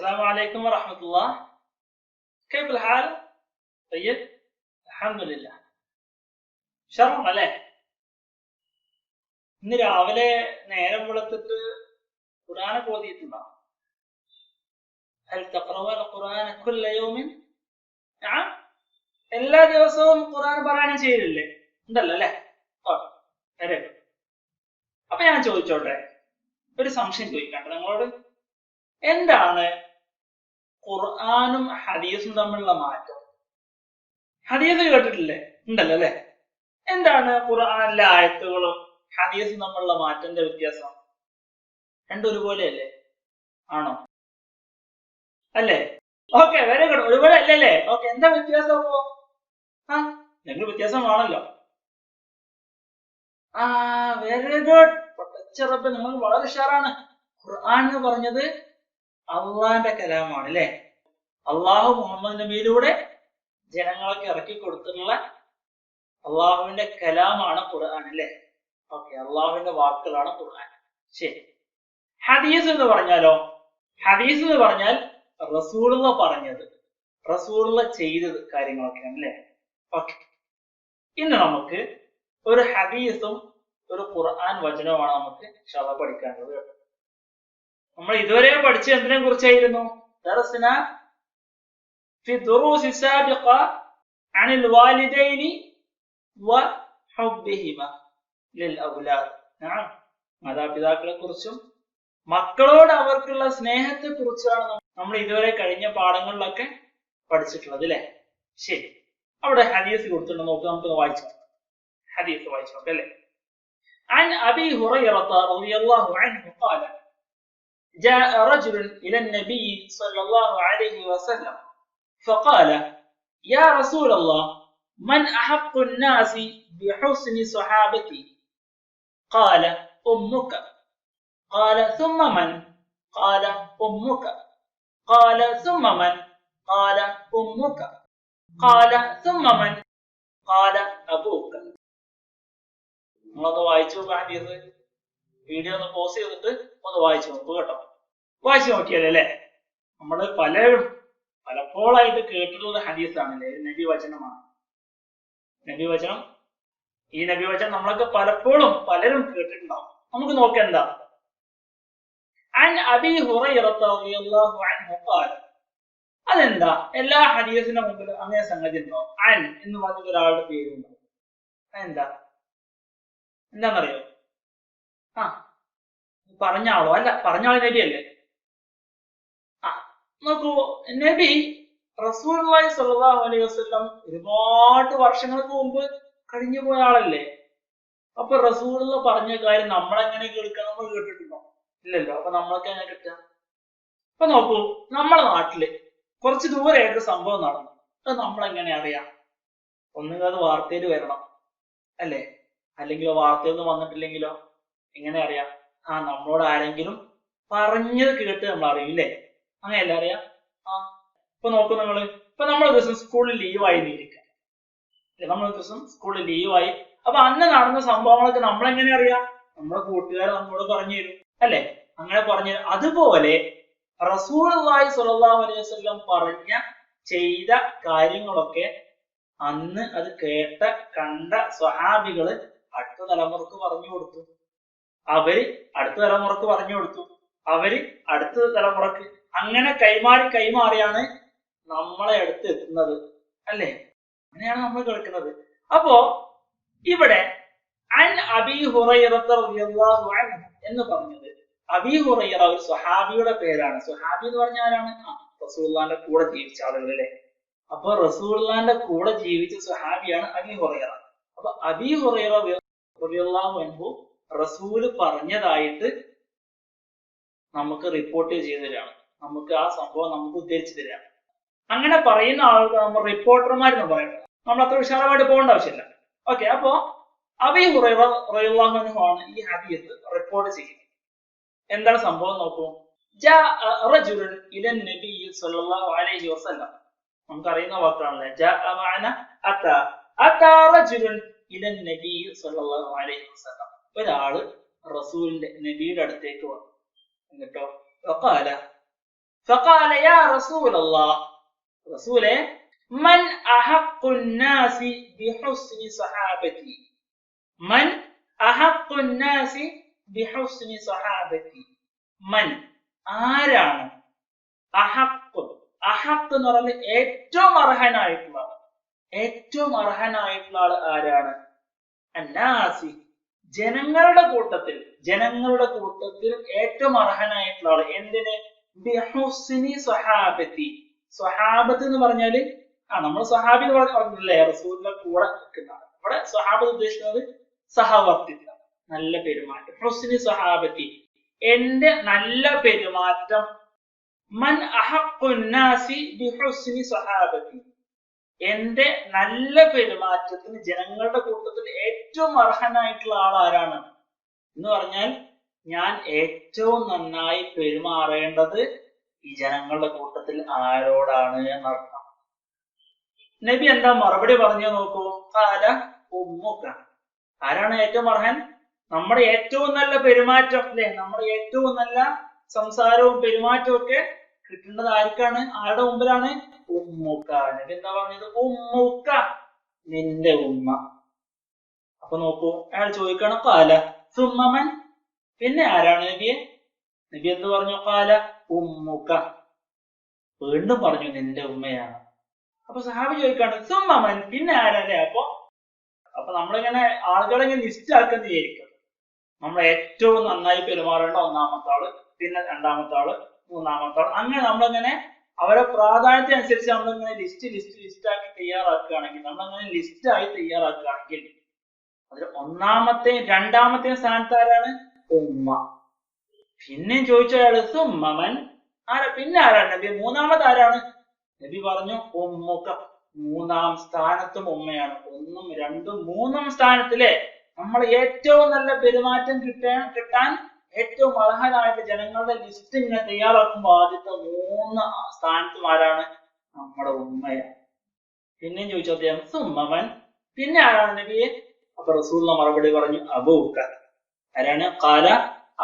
السلام عليكم ورحمة الله. كيف الحال؟ طيب؟ الحمد لله. شرم അല്ലേ? ഇന്ന് രാവിലെ നേരം വെളുത്തിട്ട് ഖുർആനൊക്കെ ഓതിയിട്ടുണ്ടോ? هل تقرؤون القرآن كل يوم؟ نعم. എല്ലാ ദിവസവും ഖുർആൻ പാരായണം ചെയ്യില്ലേ? ഉണ്ടല്ലോ അല്ലേ? Very good. അപ്പൊ ഞാൻ ചോദിച്ചോട്ടെ, ഒരു സംശയം ചോദിക്കട്ടെ നിങ്ങളോട്. എന്താണ് ഖുർആനും ഹദീസും തമ്മിലുള്ള മാറ്റം? ഹദീസ് കേട്ടിട്ടില്ലേ? ഉണ്ടല്ലോ അല്ലെ? എന്താണ് ഖുർആനിലെ ആയത്തുകളും ഹദീസും തമ്മിലുള്ള മാറ്റത്തിന്റെ വ്യത്യാസം? രണ്ടും ഒരുപോലെയല്ലേ? ആണോ? അല്ലേ? Okay, very good. ഒരുപോലെ അല്ലേ? ഓക്കെ, എന്താ വ്യത്യാസം അപ്പോ? രണ്ട് വ്യത്യാസമാണല്ലോ. Very good. പൊട്ടച്ചറപ്പ്, നിങ്ങൾ വളരെ ഉഷാറാണ്. ഖുർആൻ എന്ന് പറഞ്ഞത് അള്ളാന്റെ കലാമാണ് അല്ലെ? അള്ളാഹു മുഹമ്മദ് നബിയിലൂടെ ജനങ്ങൾക്ക് ഇറക്കി കൊടുത്തിട്ടുള്ള അള്ളാഹുവിന്റെ കലാമാണ് ഖുർആൻ അല്ലെ? ഓക്കെ, അള്ളാഹുവിന്റെ വാക്കുകളാണ് ഖുർആൻ. ശരി. ഹദീസ് എന്ന് പറഞ്ഞാലോ? ഹദീസ് എന്ന് പറഞ്ഞാൽ റസൂലുള്ള പറഞ്ഞത്, റസൂലുള്ള ചെയ്തത് കാര്യങ്ങളൊക്കെയാണ് അല്ലെ? ഓക്കെ, ഇന്ന് നമുക്ക് ഒരു ഹദീസും ഒരു ഖുർആൻ വചനവുമാണ് നമുക്ക് ഇൻഷാല്ലാഹ് പഠിക്കാനുള്ളത്. നമ്മൾ ഇതുവരെ പഠിച്ച എന്തിനെ കുറിച്ചായിരുന്നു? ദർസ്ന ഫി ദുറൂസി സാബിഖ അനിൽ വാലിദൈനി വ ഹുബ്ബിഹിമ ലിൽ ഔലാദ്. മാതാപിതാക്കളെ കുറിച്ചും മക്കളോട് അവർക്കുള്ള സ്നേഹത്തെ കുറിച്ചാണ് നമ്മൾ ഇതുവരെ കഴിഞ്ഞ പാഠങ്ങളിലൊക്കെ പഠിച്ചിട്ടുള്ളത് അല്ലെ? ശരി. അവിടെ ഹദീസ് കൊടുത്തിട്ടുണ്ട്, നമുക്ക് വായിച്ചു നോക്കാം. ഹദീസ് വായിച്ചു നോക്കാം അല്ലെ? عن أبي هريرة رضي الله عنه قال جاء رجل إلى النبي صلى الله عليه وسلم فقال يا رسول الله من أحق الناس بحسن صحابتي؟ قال أمك. قال ثم من؟ قال أمك. قال ثم من؟ قال أمك. قال ثم من؟ قال أبوك. നമ്മളൊന്ന് വായിച്ചു നോക്കാം. ഹദീസ് വീഡിയോ ഒന്ന് പോസ് ചെയ്തിട്ട് ഒന്ന് വായിച്ചു നോക്കൂ കേട്ടോ. വായിച്ചു നോക്കിയാലേ അല്ലെ? നമ്മള് പലപ്പോഴായിട്ട് കേട്ടിട്ടുള്ള ഹദീസാണല്ലേ? നബി വചനമാണ്. നബി വചനം, ഈ നബി വചനം നമ്മളൊക്കെ പലരും കേട്ടിട്ടുണ്ടാവും. നമുക്ക് നോക്കാം എന്താ. عن أبي هريرة رضي الله عنه قال. അതെന്താ എല്ലാ ഹദീസിന്റെ മുമ്പിൽ അങ്ങനെ സംഗതി ഉണ്ടോ? അൻ എന്ന് പറഞ്ഞ ഒരാളുടെ പേരുണ്ടോ? എന്താന്നറിയോ? പറഞ്ഞ ആളോ? അല്ല, പറഞ്ഞ ആള് നബി അല്ലേ? നോക്കൂ, നബി റസൂലുള്ളാഹി സ്വല്ലല്ലാഹു അലൈഹി വസല്ലം ഒരുപാട് വർഷങ്ങൾക്ക് മുമ്പ് കഴിഞ്ഞു പോയ ആളല്ലേ? അപ്പൊ റസൂലുള്ള പറഞ്ഞ കാര്യം നമ്മളെങ്ങനെ കേൾക്കുക? നമ്മൾ കേട്ടിട്ടുണ്ടോ? ഇല്ലല്ലോ. അപ്പൊ നമ്മൾക്ക് എങ്ങനെ കിട്ടുക? അപ്പൊ നോക്കൂ, നമ്മളെ നാട്ടില് കുറച്ച് ദൂരെയായിട്ട് സംഭവം നടന്നു. അത് നമ്മളെങ്ങനെ അറിയാം? ഒന്നുകിൽ അത് വാർത്തയിൽ വരണം അല്ലേ? അല്ലെങ്കിൽ വാർത്തയിൽ നിന്ന് വന്നിട്ടില്ലെങ്കിലോ എങ്ങനെ അറിയാം? നമ്മളോട് ആരെങ്കിലും പറഞ്ഞത് കേട്ട് നമ്മൾ അറിയില്ലേ? അങ്ങനെയല്ല അറിയാം. ഇപ്പൊ നോക്കൂ, നമ്മൾ ഒരു ദിവസം സ്കൂളിൽ ലീവായി ഇരിക്കാം. നമ്മളൊരു ദിവസം സ്കൂളിൽ ലീവായി. അപ്പൊ അന്ന് നടന്ന സംഭവങ്ങളൊക്കെ നമ്മളെങ്ങനെ അറിയാം? നമ്മുടെ കൂട്ടുകാർ നമ്മളോട് പറഞ്ഞു തരും അല്ലെ? അങ്ങനെ പറഞ്ഞു തരും. അതുപോലെ റസൂലുള്ളാഹി സ്വല്ലല്ലാഹു അലൈഹി വസല്ലം ചെയ്ത കാര്യങ്ങളൊക്കെ അന്ന് അത് കണ്ട സ്വഹാബികള് അടുത്ത തലമുറക്ക് പറഞ്ഞു കൊടുത്തു. അവര് അടുത്ത തലമുറക്ക് പറഞ്ഞു കൊടുത്തു. അവര് അടുത്ത തലമുറക്ക് അങ്ങനെ കൈമാറിയാണ് നമ്മളെ അടുത്ത് എത്തുന്നത് അല്ലേ? അങ്ങനെയാണ് നമ്മൾ കേൾക്കുന്നത്. അപ്പോ ഇവിടെ അൻ അബീ ഹുറൈറ റളിയല്ലാഹു അൻഹു എന്ന് പറഞ്ഞത്, അബീ ഹുറൈറ ഒരു സ്വഹാബിയുടെ പേരാണ്. സ്വഹാബി എന്ന് പറഞ്ഞാൽ ആരാണ്? റസൂലുള്ളാഹിന്റെ കൂടെ ജീവിച്ച ആളുകൾ അല്ലേ? അപ്പൊ റസൂലുള്ളാഹിന്റെ കൂടെ ജീവിച്ച സ്വഹാബിയാണ് അബീ ഹുറൈറ. അപ്പൊ അബീ ഹുറൈറ റളിയല്ലാഹു അൻഹു റസൂല് പറഞ്ഞതായിട്ട് നമുക്ക് റിപ്പോർട്ട് ചെയ്തു തരാണ്. നമുക്ക് ആ സംഭവം നമുക്ക് ഉദ്ധരിച്ചു തരാണ്. അങ്ങനെ പറയുന്ന ആളുകൾ നമ്മൾ റിപ്പോർട്ടർമാരെന്ന് പറയുന്നത്. നമ്മൾ അത്ര വിശാലമായിട്ട് പോകേണ്ട ആവശ്യമില്ല. ഓക്കെ, അപ്പോ അബീ ഹുറൈറ റളിയല്ലാഹു അൻഹു ആണ് ഈ ഹദീസ് റിപ്പോർട്ട് ചെയ്യുന്നത്. എന്താണ് സംഭവം നോക്കൂ. ജാഅ റജുലുൻ ഇലൻ നബി സ്വല്ലല്ലാഹു അലൈഹി വസല്ലം. നമുക്കറിയുന്ന വാക്കാണല്ലേ. ജാഅ മഅന അതാ റജുലുൻ ഇലൻ നബി സ്വല്ലല്ലാഹു അലൈഹി വസല്ലം. ഒരാള് റസൂലിന്റെ നബിയുടെ അടുത്തേക്ക് വന്നു. എന്നിട്ടോ വഖാല, فقال يا رسول الله رسوله من أحق الناس بحسن صحابتي من أحق الناس بحسن صحابتي من ആരാണ് അഹഖ് അഹഖ് എന്ന് പറഞ്ഞാൽ ഏറ്റവും അർഹനായിട്ടുള്ള ആൾ ആരാണ്? അന്നാസി ജനങ്ങളുടെ കൂട്ടത്തിൽ ഏറ്റവും അർഹനായിട്ടുള്ള ആൾ. എന്തിന്? ബിഹുസ്നി സ്വഹാബത്തി. സ്വഹാബത്ത് എന്ന് പറഞ്ഞാല് നമ്മൾ സ്വഹാബി പറഞ്ഞില്ലേ, റസൂലിന്റെ കൂടെ നിൽക്കുന്നതാണ്. ഇവിടെ സ്വഹാബത്ത് ഉദ്ദേശിക്കുന്നത് സഹവർത്തിത്വം, നല്ല പെരുമാറ്റം. ഹുസ്നി സ്വഹാബത്തി എന്റെ നല്ല പെരുമാറ്റം. മൻ അഹഖുന്നാസി ബിഹുസ്നി സ്വഹാബത്തി എന്റെ നല്ല പെരുമാറ്റത്തിന് ജനങ്ങളുടെ കൂട്ടത്തിൽ ഏറ്റവും അർഹനായിട്ടുള്ള ആൾ ആരാണ് എന്ന് പറഞ്ഞാൽ ഞാൻ ഏറ്റവും നന്നായി പെരുമാറേണ്ടത് ഈ ജനങ്ങളുടെ കൂട്ടത്തിൽ ആരോടാണ് എന്നർത്ഥം. നബി എന്താ മറുപടി പറഞ്ഞു നോക്കൂ. ഖാല ഉമ്മുക. ആരാണ് ഏറ്റവും അർഹൻ? നമ്മുടെ ഏറ്റവും നല്ല പെരുമാറ്റം അല്ലെ, നമ്മുടെ ഏറ്റവും നല്ല സംസാരവും പെരുമാറ്റവും ഒക്കെ കിട്ടേണ്ടത് ആർക്കാണ്? ആരുടെ മുമ്പിലാണ്? ഉമ്മുക. നബി എന്താ പറഞ്ഞത്? ഉമ്മുക, നിന്റെ ഉമ്മ. അപ്പൊ നോക്കൂ, അയാൾ ചോദിക്കാണ് ഖാല സുമ്മമൻ, പിന്നെ ആരാണ് നബിയെ? നബി എന്ത് പറഞ്ഞു? ഖാല ഉമ്മുക, വീണ്ടും പറഞ്ഞു നിന്റെ ഉമ്മയാണ്. അപ്പൊ സഹാബി ചോദിക്കാണ് സുമ്മമൻ, പിന്നെ ആരല്ലേ? അപ്പൊ നമ്മളിങ്ങനെ ആളുകളെ ലിസ്റ്റ് ആക്കുന്ന വിചാരിക്കും. നമ്മൾ ഏറ്റവും നന്നായി പെരുമാറേണ്ട ഒന്നാമത്തെ ആള്, പിന്നെ രണ്ടാമത്തെ ആള്, മൂന്നാമത്തെ ആള്, അങ്ങനെ നമ്മളിങ്ങനെ അവരെ പ്രാധാന്യത്തിനനുസരിച്ച് നമ്മളിങ്ങനെ ലിസ്റ്റ് ആക്കി തയ്യാറാക്കുകയാണെങ്കിൽ, നമ്മളങ്ങനെ ലിസ്റ്റായി തയ്യാറാക്കുകയാണെങ്കിൽ അതിൽ ഒന്നാമത്തെയും രണ്ടാമത്തെയും സ്ഥാനത്ത് ആരാണ്? ഉമ്മ. പിന്നെയും ചോദിച്ച അയാള് സുമ്മമൻ, പിന്നെ ആരാണ് നബി? മൂന്നാമത് ആരാണ്? നബി പറഞ്ഞു ഉമ്മുക, മൂന്നാം സ്ഥാനത്തും ഉമ്മയാണ്. ഒന്നും രണ്ടും മൂന്നും സ്ഥാനത്തിലെ നമ്മൾ ഏറ്റവും നല്ല പെരുമാറ്റം കിട്ടാൻ ഏറ്റവും അർഹനായിട്ട് ജനങ്ങളുടെ ലിസ്റ്റ് ഇങ്ങനെ തയ്യാറാക്കുമ്പോൾ ആദ്യത്തെ 3 സ്ഥാനത്തും ആരാണ്? നമ്മുടെ ഉമ്മയാണ്. പിന്നെയും ചോദിച്ചു അദ്ദേഹം സുമ്മമൻ, പിന്നെ ആരാണ് നബിയെ? അപ്പൊ റസൂലുള്ള മറുപടി പറഞ്ഞു അബൂക. ആരാണ്? ഖാല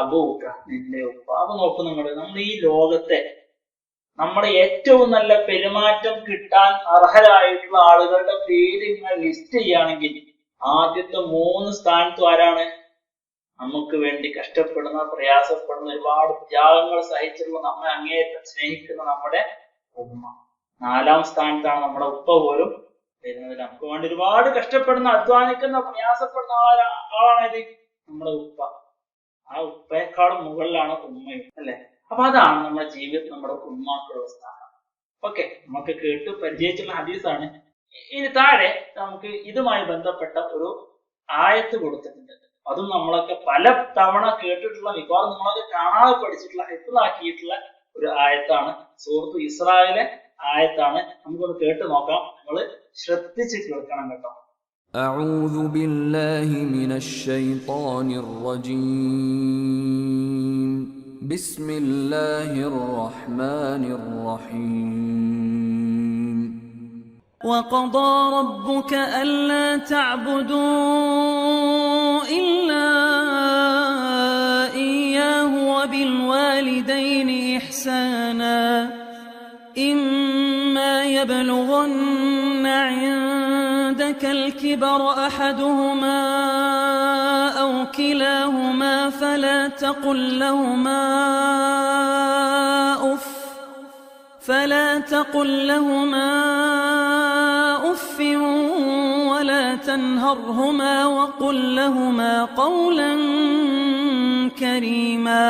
അബൂക, നിന്റെ ഉപ്പ. അപ്പൊ നോക്കൂ, നമ്മൾ ഈ ലോകത്തെ നമ്മുടെ ഏറ്റവും നല്ല പെരുമാറ്റം കിട്ടാൻ അർഹരായിട്ടുള്ള ആളുകളുടെ പേര് ഇങ്ങനെ ലിസ്റ്റ് ചെയ്യുകയാണെങ്കിൽ ആദ്യത്തെ 3 സ്ഥാനത്തും ആരാണ്? നമുക്ക് വേണ്ടി കഷ്ടപ്പെടുന്ന, പ്രയാസപ്പെടുന്ന, ഒരുപാട് ത്യാഗങ്ങൾ സഹിച്ചിട്ടുള്ള, നമ്മെ അങ്ങേയറ്റം സ്നേഹിക്കുന്ന നമ്മുടെ ഉമ്മ. 4ാം സ്ഥാനത്താണ് നമ്മുടെ ഉപ്പ പോലും വരുന്നത്. നമുക്ക് വേണ്ടി ഒരുപാട് കഷ്ടപ്പെടുന്ന, അധ്വാനിക്കുന്ന, പ്രയാസപ്പെടുന്ന ആളാണത് നമ്മുടെ ഉപ്പ. ആ ഉപ്പയെക്കാളും മുകളിലാണ് ഉമ്മയും അല്ലെ. അപ്പൊ അതാണ് നമ്മുടെ ജീവിതത്തിൽ നമ്മുടെ ഉമ്മാക്കുള്ള സ്ഥാനം. ഓക്കെ, നമുക്ക് കേട്ട് പരിചയിച്ചുള്ള ഹദീസാണ്. ഇനി താഴെ നമുക്ക് ഇതുമായി ബന്ധപ്പെട്ട ഒരു ആയത്ത് കൊടുത്തിട്ടുണ്ട്. അതും നമ്മളൊക്കെ പല തവണ കേട്ടിട്ടുള്ള, മിക്കവാറും നമ്മളൊക്കെ കാണാതെ പഠിച്ചിട്ടുള്ള, ഹിഫ്ളാക്കിയിട്ടുള്ള ഒരു ആയത്താണ്. സൂറത്ത് ഇസ്രായിലെ ആയത്താണ്. നമുക്കൊന്ന് കേട്ട് നോക്കാം. നമ്മൾ ശ്രദ്ധിച്ച് കേൾക്കണം കേട്ടോ. أعوذ بالله من الشيطان الرجيم بسم الله الرحمن الرحيم وقضى ربك ألا تعبدوا إلا إياه وبالوالدين إحسانا إما يبلغن عندك الكبر أحدهما أو كلاهما فلا تقل لهما أف ولا تنهرهما وقل لهما قولا كريما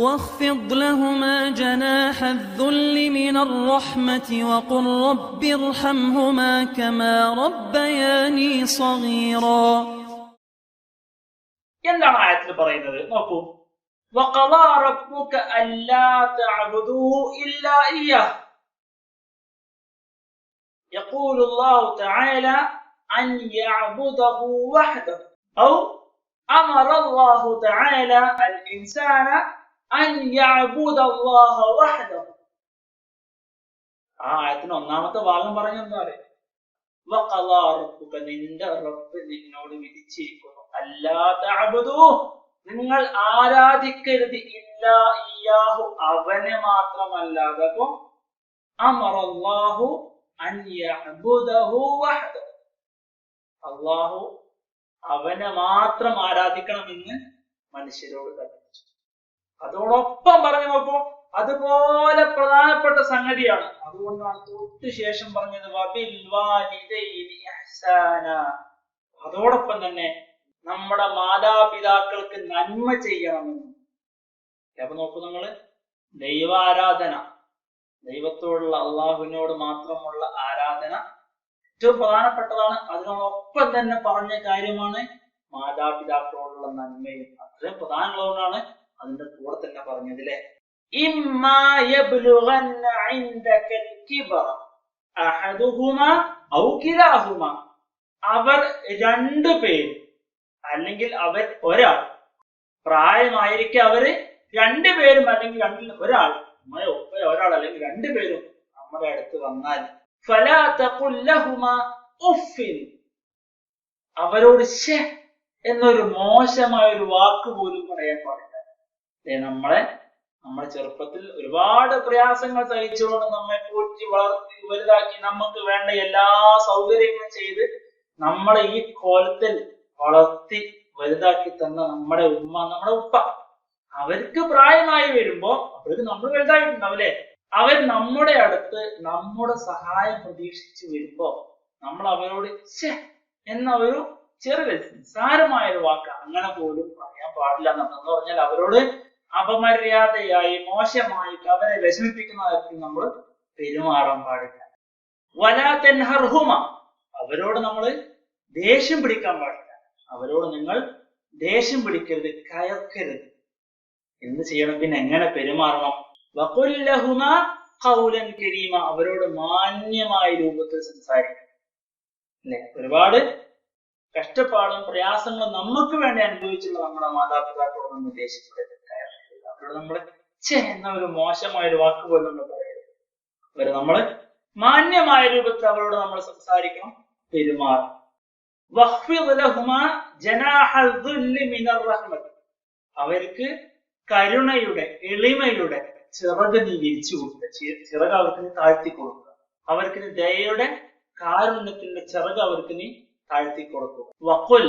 واخفض لهما جناح الذل من الرحمة وقل رب ارحمهما كما ربياني صغيرا. എന്താണ് ആയത്തിൽ പറയുന്നത് നോക്കൂ. وقضى ربك ألا تعبدوا إلا إياه. يقول الله تعالى أن يعبده وحده، أو أمر الله تعالى الإنسان أن يعبد الله وحده. ആ ആയത്തിന് ഒന്നാമത്തെ ഭാഗം പറഞ്ഞ എന്താ പറയുക? وقضى ربك, നിന്റെ റബ്ബ് നിന്നോട് വിധിച്ചിരിക്കുന്നു, അല്ലാ തഅബുദൂ, നിങ്ങൾ ആരാധിക്കരുത്, ഇല്ല ഇല്ലാ ഇയ്യാഹു അവനെ മാത്രമല്ലാതെ. അപ്പോ അമറല്ലാഹു അൻ യഅ്ബുദഹു വഹ്ദഹു, അല്ലാഹു അവനെ മാത്രം ആരാധിക്കണമെന്ന് മനുഷ്യരോട് കൽപ്പിച്ചു. അതോടൊപ്പം പറഞ്ഞു നോക്കൂ, അതുപോലെ പ്രധാനപ്പെട്ട സംഗതിയാണ്. അതുകൊണ്ടാണ് തൊട്ട് ശേഷം പറഞ്ഞത് വബിൽ വാലിദൈനി ഇഹ്സാന. അതോടൊപ്പം തന്നെ നമ്മുടെ മാതാപിതാക്കൾക്ക് നന്മ ചെയ്യണമെന്ന്. അപ്പൊ നോക്കൂ, നമ്മള് ദൈവാരാധന, ദൈവത്തോടുള്ള അള്ളാഹുവിനോട് മാത്രമുള്ള ആരാധന ഏറ്റവും പ്രധാനപ്പെട്ടതാണ്. അതിനോടൊപ്പം തന്നെ പറഞ്ഞ കാര്യമാണ് മാതാപിതാക്കളോടുള്ള നന്മയും. അത്രയും പ്രധാനമുള്ളതുകൊണ്ടാണ് അതിന്റെ കൂടെ തന്നെ പറഞ്ഞതില്ലേ. ഇമ്മാ യബ്ലുഗന്ന ഇൻദകൽ കിബറ അഹദുഹുമാ ഔ കിലാഹുമാ, അവർ രണ്ടുപേരും അല്ലെങ്കിൽ അവർ ഒരാൾ, പ്രായമായിരിക്കെ അവര് രണ്ടുപേരും അല്ലെങ്കിൽ രണ്ടിൽ ഒരാൾ, ഒരാൾ അല്ലെങ്കിൽ രണ്ടുപേരും നമ്മുടെ അടുത്ത് വന്നാൽ ഫലാ തഖുൽ ലഹുമാ ഉഫ്ഫിൻ, അവരോട് ശേ എന്നൊരു മോശമായ ഒരു വാക്ക് പോലും പറയാൻ പാടില്ല. നമ്മുടെ ചെറുപ്പത്തിൽ ഒരുപാട് പ്രയാസങ്ങൾ സഹിച്ചുകൊണ്ട് നമ്മെ പോറ്റി വളർത്തി വലുതാക്കി നമുക്ക് വേണ്ട എല്ലാ സൗകര്യങ്ങളും ചെയ്ത് നമ്മളെ ഈ കോലത്തിൽ വളർത്തി വലുതാക്കി തന്ന നമ്മുടെ ഉമ്മ, നമ്മുടെ ഉപ്പ, അവർക്ക് പ്രായമായി വരുമ്പോ അവർക്ക് നമ്മൾ വലുതായിട്ടുണ്ടാവില്ലേ, അവർ നമ്മുടെ അടുത്ത് നമ്മുടെ സഹായം പ്രതീക്ഷിച്ച് വരുമ്പോ നമ്മൾ അവരോട് ശേ എന്ന ഒരു ചെറിയ നിസ്സാരമായ ഒരു വാക്ക് അങ്ങനെ പോലും പറയാൻ പാടില്ല എന്ന് പറഞ്ഞാൽ അവരോട് അപമര്യാദയായി മോശമായിട്ട് അവരെ വിഷമിപ്പിക്കുന്ന തരത്തിൽ നമ്മൾ പെരുമാറാൻ പാടില്ല. വലാ തൻഹർഹുമ, അവരോട് നമ്മൾ ദേഷ്യം പിടിക്കാൻ പാടില്ല. അവരോട് നിങ്ങൾ ദേഷ്യം പിടിക്കരുത്, കയർക്കരുത്. എന്ത് ചെയ്യണം, പിന്നെ എങ്ങനെ പെരുമാറണം? വഖുൽ ലഹുമാ ഖൗലൻ കരീമ, അവരോട് മാന്യമായ രൂപത്തിൽ സംസാരിക്കണം. അല്ലെ, ഒരുപാട് കഷ്ടപ്പാടും പ്രയാസങ്ങളും നമുക്ക് വേണ്ടി അനുഭവിച്ചുള്ള നമ്മുടെ മാതാപിതാക്കളോട് നമ്മൾ ദേഷ്യപ്പെടരുത്, കയർക്കരുത്. അവരോട് നമ്മൾ ഛേ എന്ന ഒരു മോശമായ ഒരു വാക്ക് പോലും നമ്മൾ പറയരുത്. അവരെ നമ്മൾ മാന്യമായ രൂപത്തിൽ അവരോട് നമ്മൾ സംസാരിക്കണം, പെരുമാറണം. വഖ്ഫിദ് ലഹുമാ ജനാഹൽ ദുല്ലി മിനർ റഹ്മത്ത്, അവർക്ക് കരുണയുടെ എളിമയുടെ ചിറക് നീ വിരിച്ചു കൊടുക്കുക, ചിറക് അവർക്ക് നീ താഴ്ത്തി കൊടുക്കുക. അവർക്ക് നീ ദയയുടെ കാരുണ്യത്തിന്റെ ചിറക് അവർക്ക് നീ താഴ്ത്തി കൊടുക്കുക. വഖുൽ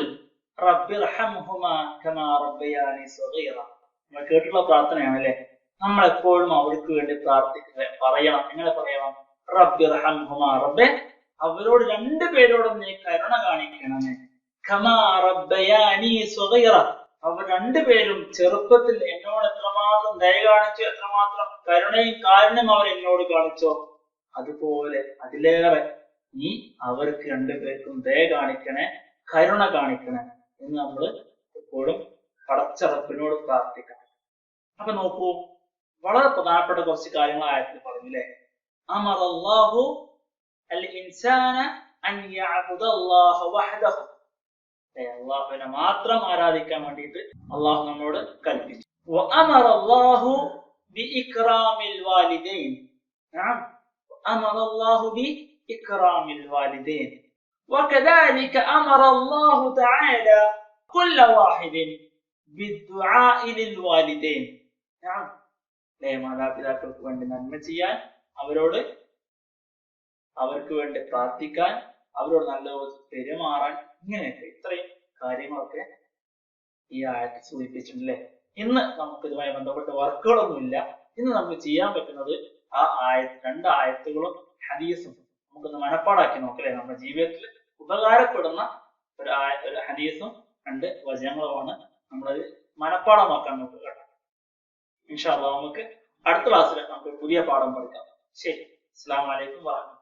റബ്ബിർഹംഹുമാ കമാ റബ്ബയാനി സഗീറ, നമ്മൾ കേട്ടിട്ടുള്ള പ്രാർത്ഥനയാണ് അല്ലെ. നമ്മൾ എപ്പോഴും അവർക്ക് വേണ്ടി പ്രാർത്ഥിക്കുക, പറയണം. എങ്ങനെ പറയണം? റബ്ബിർഹംഹുമാ, റബ്ബേ അവരോട് രണ്ടുപേരോടും നീ കരുണ കാണിക്കണമേ. കമാ റബ്ബയാനി സഗീറ, അവർ രണ്ടുപേരും ചെറുപ്പത്തിൽ എന്നോട് എത്രമാത്രം ദയ കാണിച്ചു, എത്രമാത്രം കരുണയും കാരുണ്യം അവർ എന്നോട് കാണിച്ചോ, അതുപോലെ അതിലേറെ നീ അവർക്ക് രണ്ടുപേർക്കും ദയ കാണിക്കണേ, കരുണ കാണിക്കണേ എന്ന് നമ്മൾ എപ്പോഴും പടച്ചറപ്പിനോട് പ്രാർത്ഥിക്കണം. അപ്പൊ നോക്കൂ, വളരെ പ്രധാനപ്പെട്ട കുറച്ച് കാര്യങ്ങൾ ആയത്തിൽ പറഞ്ഞില്ലേ. അമറല്ലാഹു അൽ ഇൻസാന അൻ യഅ്ബുദല്ലാഹ വഹ്ദഹു, അള്ളാഹുവിനെ മാത്രം ആരാധിക്കാൻ വേണ്ടിയിട്ട് അള്ളാഹു നമ്മളോട് കൽപ്പിച്ചു. വഅമറല്ലാഹു ബിഇക്റാമിൽ വാലിദൈൻ, അമറല്ലാഹു ബിഇക്റാമിൽ വാലിദൈൻ വകദാലിക അമറല്ലാഹു തആല കുല്ല വാഹിദിൻ ബിദ്ദുആഇ ലിൽ വാലിദൈൻ. മാതാപിതാക്കൾക്ക് വേണ്ടി നന്മ ചെയ്യാൻ, അവർക്ക് വേണ്ടി പ്രാർത്ഥിക്കാൻ, അവരോട് നല്ല പെരുമാറാൻ, ഇങ്ങനെയൊക്കെ ഇത്രയും കാര്യങ്ങളൊക്കെ ഈ ആയത്തിൽ സൂചിപ്പിച്ചിട്ടുണ്ടല്ലേ. ഇന്ന് നമുക്ക് ഇതുമായി ബന്ധപ്പെട്ട വർക്കുകളൊന്നുമില്ല. ഇന്ന് നമുക്ക് ചെയ്യാൻ പറ്റുന്നത് ആ രണ്ട് ആയത്തുകളും ഹദീസും നമുക്കൊന്ന് മനപ്പാടാക്കി നോക്കല്ലേ. നമ്മുടെ ജീവിതത്തിൽ ഉപകാരപ്പെടുന്ന ഒരു ഹദീസും 2 വചനങ്ങളുമാണ് നമ്മളത് മനപ്പാടമാക്കാൻ നോക്കുക കേട്ടോ. ഇൻഷാ അല്ലാഹ് നമുക്ക് അടുത്ത ക്ലാസ്സിൽ നമുക്ക് പുതിയ പാഠം പഠിക്കാം. ശരി, അസ്സലാമു അലൈക്കും വറഹ്മത്തുള്ളാഹി.